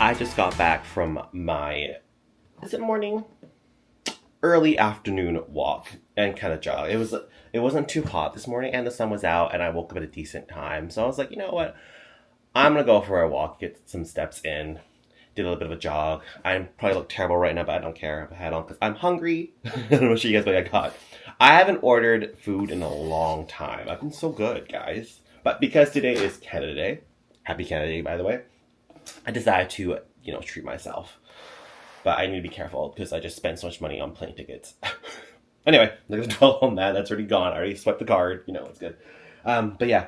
I just got back from my, is it morning? Early afternoon walk and kind of jog. It wasn't too hot this morning and the sun was out and I woke up at a decent time. So I was like, you know what? I'm gonna go for a walk, get some steps in, did a little bit of a jog. I probably look terrible right now, but I don't care. I have a hat on because I'm hungry. I'm gonna show you guys what I got. I haven't ordered food in a long time. I've been so good, guys. But because today is Canada Day, happy Canada Day, by the way, I decided to, treat myself. But I need to be careful because I just spent so much money on plane tickets. Anyway, I'm not gonna dwell on that. That's already gone. I already swiped the card. It's good. But yeah.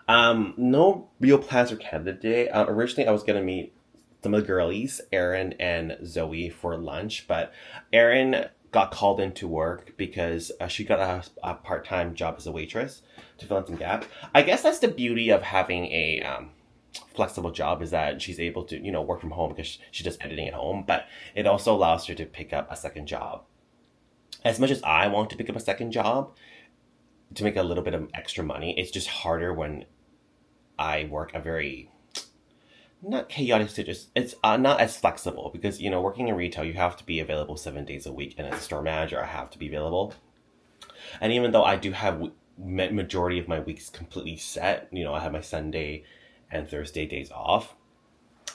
No real plans for Canada Day. Originally, I was gonna meet some of the girlies, Erin and Zoe, for lunch, but Erin got called into work because she got a part-time job as a waitress to fill in some gap. I guess that's the beauty of having a flexible job, is that she's able to, work from home because she does editing at home, but it also allows her to pick up a second job. As much as I want to pick up a second job to make a little bit of extra money, it's just harder when I work a very, not chaotic situation. It's not as flexible because, working in retail, you have to be available 7 days a week. And as a store manager, I have to be available. And even though I do have majority of my weeks completely set, I have my Sunday and Thursday days off,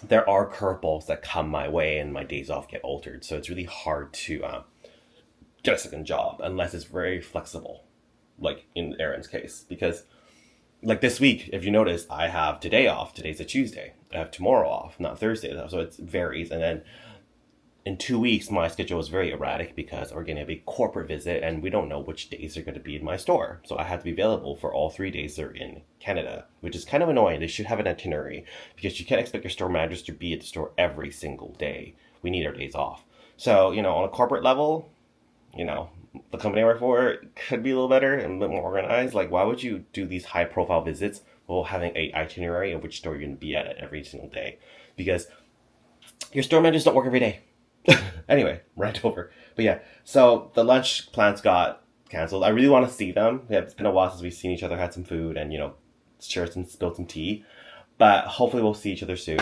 there are curveballs that come my way and my days off get altered. So it's really hard to get a second job unless it's very flexible, like in Erin's case. Because like this week, if you notice, I have today off. Today's a Tuesday. I have tomorrow off, not Thursday. So it varies. And then in 2 weeks, my schedule is very erratic because we're going to have a corporate visit and we don't know which days they're going to be in my store. So I have to be available for all 3 days they're in Canada, which is kind of annoying. They should have an itinerary because you can't expect your store managers to be at the store every single day. We need our days off. So, on a corporate level, the company I work for could be a little better and a bit more organized. Like, why would you do these high profile visits while having a itinerary of which store you're going to be at every single day? Because your store managers don't work every day. Anyway, right over. But yeah, so the lunch plans got canceled. I really want to see them. Yeah, it's been a while since we've seen each other, had some food, and, shared some, spilled some tea. But hopefully we'll see each other soon.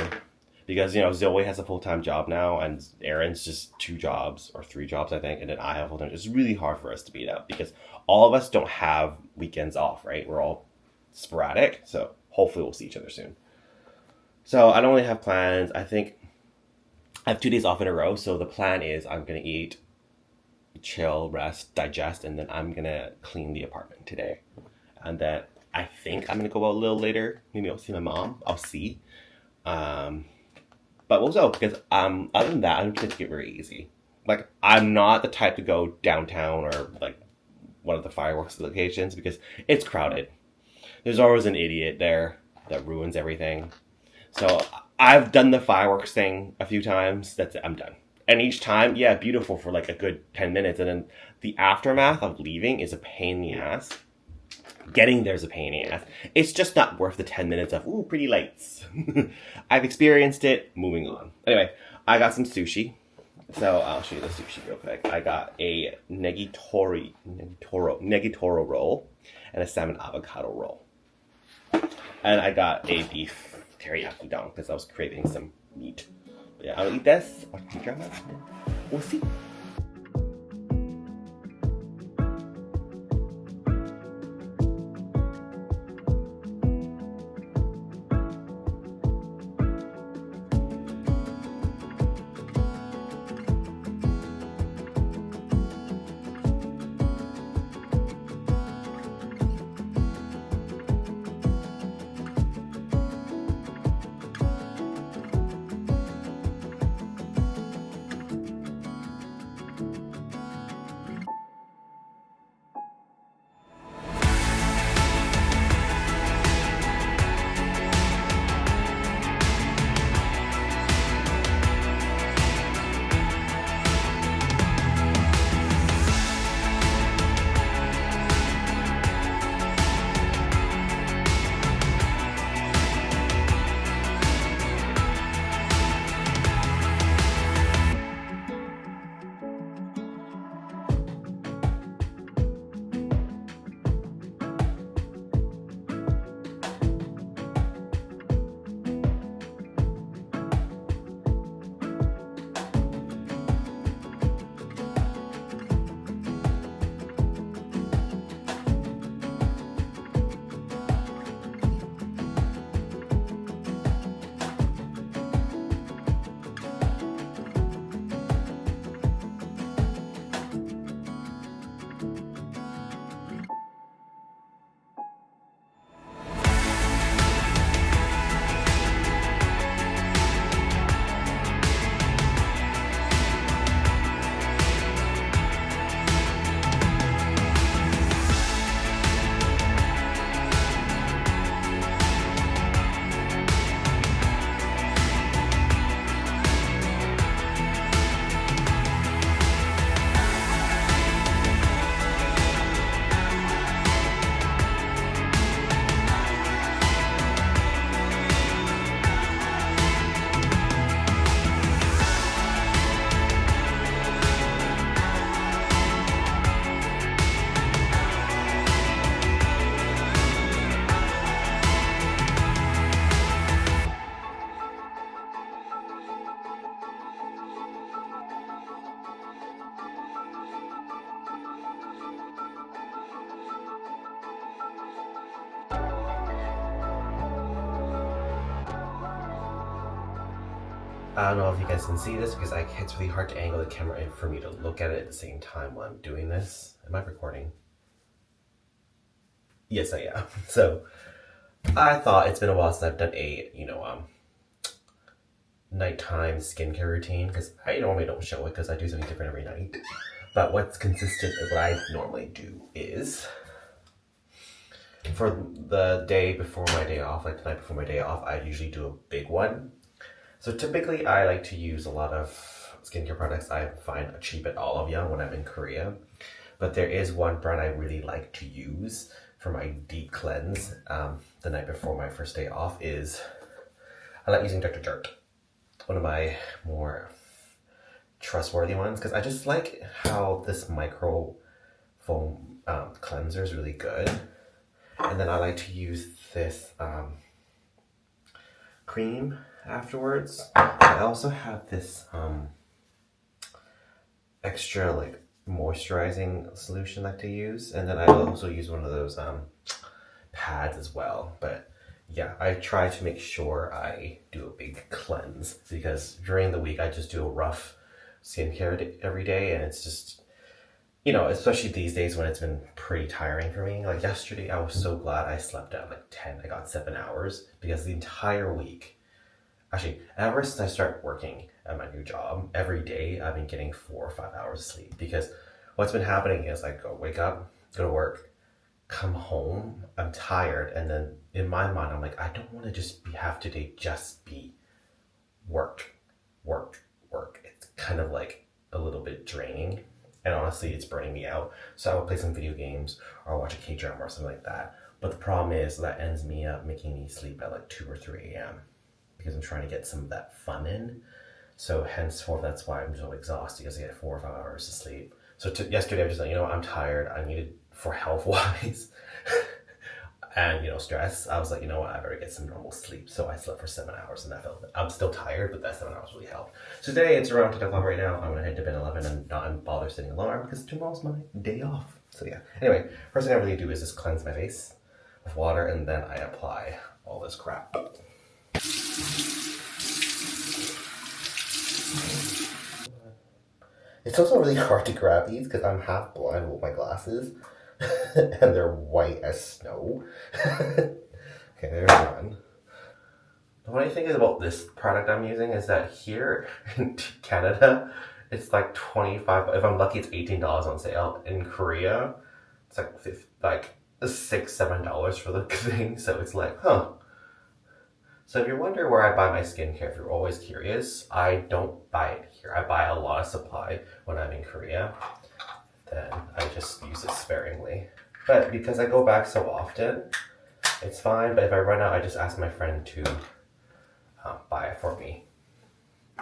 Because, Zoe has a full-time job now, and Erin's just 2 jobs, or 3 jobs, I think, and then I have full-time. It's really hard for us to beat up, because all of us don't have weekends off, right? We're all sporadic, so hopefully we'll see each other soon. So I don't really have plans. I think I have 2 days off in a row, so the plan is I'm going to eat, chill, rest, digest, and then I'm going to clean the apartment today. And then I think I'm going to go out a little later. Maybe I'll see my mom. I'll see. But we'll go, because other than that, I'm going to take it very easy. Like, I'm not the type to go downtown or, like, one of the fireworks locations, because it's crowded. There's always an idiot there that ruins everything. So I've done the fireworks thing a few times. That's it. I'm done. And each time, yeah, beautiful for like a good 10 minutes. And then the aftermath of leaving is a pain in the ass. Getting there's a pain in the ass. It's just not worth the 10 minutes of, ooh, pretty lights. I've experienced it. Moving on. Anyway, I got some sushi. So I'll show you the sushi real quick. I got a negitoro roll and a salmon avocado roll. And I got a beef teriyaki don because I was craving some meat. But yeah, I'll eat this. OhKdrama. We'll see. I don't know if you guys can see this because it's really hard to angle the camera in for me to look at it at the same time while I'm doing this. Am I recording? Yes, I am. So I thought it's been a while since I've done a, nighttime skincare routine because I normally don't show it because I do something different every night. But what's consistent and what I normally do is for the day before my day off, like the night before my day off, I usually do a big one. So typically I like to use a lot of skincare products I find cheap at Olive Young when I'm in Korea. But there is one brand I really like to use for my deep cleanse the night before my first day off is I like using Dr. Jart. One of my more trustworthy ones because I just like how this micro foam cleanser is really good. And then I like to use this cream afterwards. I also have this extra like moisturizing solution I like to use, and then I also use one of those pads as well. But yeah, I try to make sure I do a big cleanse because during the week I just do a rough skincare every day, and it's just, especially these days when it's been pretty tiring for me. Like yesterday, I was so glad I slept at like 10. I got 7 hours because the entire week, actually, ever since I started working at my new job, every day I've been getting 4 or 5 hours of sleep because what's been happening is I wake up, go to work, come home, I'm tired, and then in my mind I'm like, I don't want to have today just be work, work, work. It's kind of like a little bit draining, and honestly it's burning me out. So I would play some video games or watch a Kdrama or something like that. But the problem is that ends me up making me sleep at like 2 or 3 a.m. because I'm trying to get some of that fun in. So henceforth, that's why I'm so exhausted because I get 4 or 5 hours of sleep. So yesterday I was just like, I'm tired. I needed for health wise and stress. I was like, I better get some normal sleep. So I slept for 7 hours, and I'm still tired, but that 7 hours really helped. So today it's around 10 o'clock right now. I'm gonna head to bed at 11 and not bother setting an alarm because tomorrow's my day off. So yeah. Anyway, first thing I really do is just cleanse my face with water, and then I apply all this crap. It's also really hard to grab these because I'm half blind with my glasses and they're white as snow. Okay, there's one. The funny thing is about this product I'm using is that here in Canada, it's like 25, if I'm lucky it's $18 on sale. In Korea, it's like $6-7 for the thing, so it's like, huh. So if you're wondering where I buy my skincare, if you're always curious, I don't buy it here. I buy a lot of supply when I'm in Korea. Then I just use it sparingly. But because I go back so often, it's fine. But if I run out, I just ask my friend to buy it for me.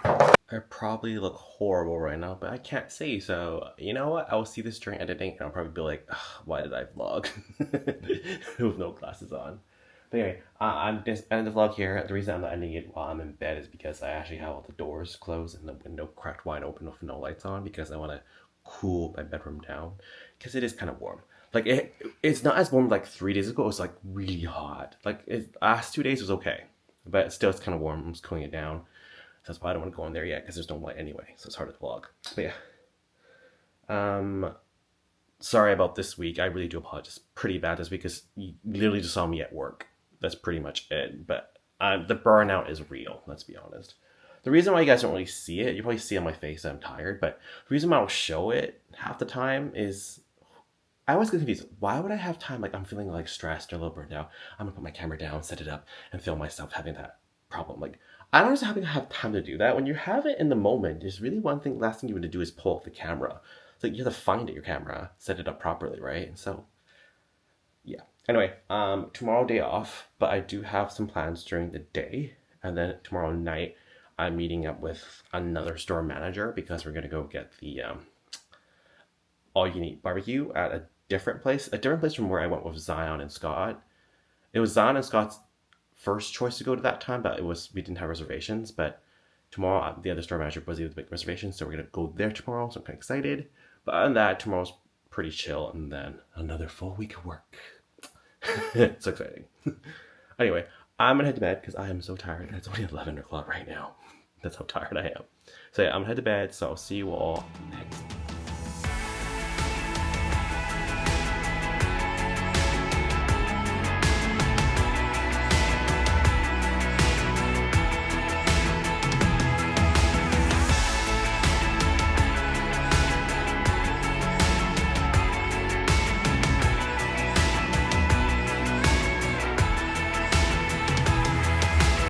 I probably look horrible right now, but I can't see. So you know what? I will see this during editing, and I'll probably be like, why did I vlog with no glasses on? But anyway, I'm just ending the vlog here. The reason I'm not ending it while I'm in bed is because I actually have all the doors closed and the window cracked wide open with no lights on because I want to cool my bedroom down because it is kind of warm. Like it's not as warm like 3 days ago. It was like really hot. Like last 2 days was okay, but still it's kind of warm. I'm just cooling it down. So that's why I don't want to go in there yet because there's no light anyway. So it's hard to vlog. But yeah. Sorry about this week. I really do apologize. Pretty bad this week because you literally just saw me at work. That's pretty much it. But the burnout is real, let's be honest. The reason why you guys don't really see it, you probably see on my face that I'm tired, but the reason why I don't show it half the time is I always get confused. Why would I have time? Like I'm feeling like stressed or a little burned out. I'm gonna put my camera down, set it up, and film myself having that problem. Like I don't just have time to do that. When you have it in the moment, there's really last thing you want to do is pull up the camera. It's like you have to find your camera, set it up properly, right? So yeah. Anyway, tomorrow day off, but I do have some plans during the day, and then tomorrow night I'm meeting up with another store manager because we're gonna go get the all you can eat barbecue at a different place from where I went with Zion and Scott. It was Zion and Scott's first choice to go to that time, but we didn't have reservations. But tomorrow the other store manager was able to make reservations, so we're gonna go there tomorrow. So I'm kind of excited. But other than that, tomorrow's pretty chill, and then another full week of work. So exciting. Anyway, I'm gonna head to bed because I am so tired. It's only 11 o'clock right now. That's how tired I am. So yeah, I'm gonna head to bed. So I'll see you all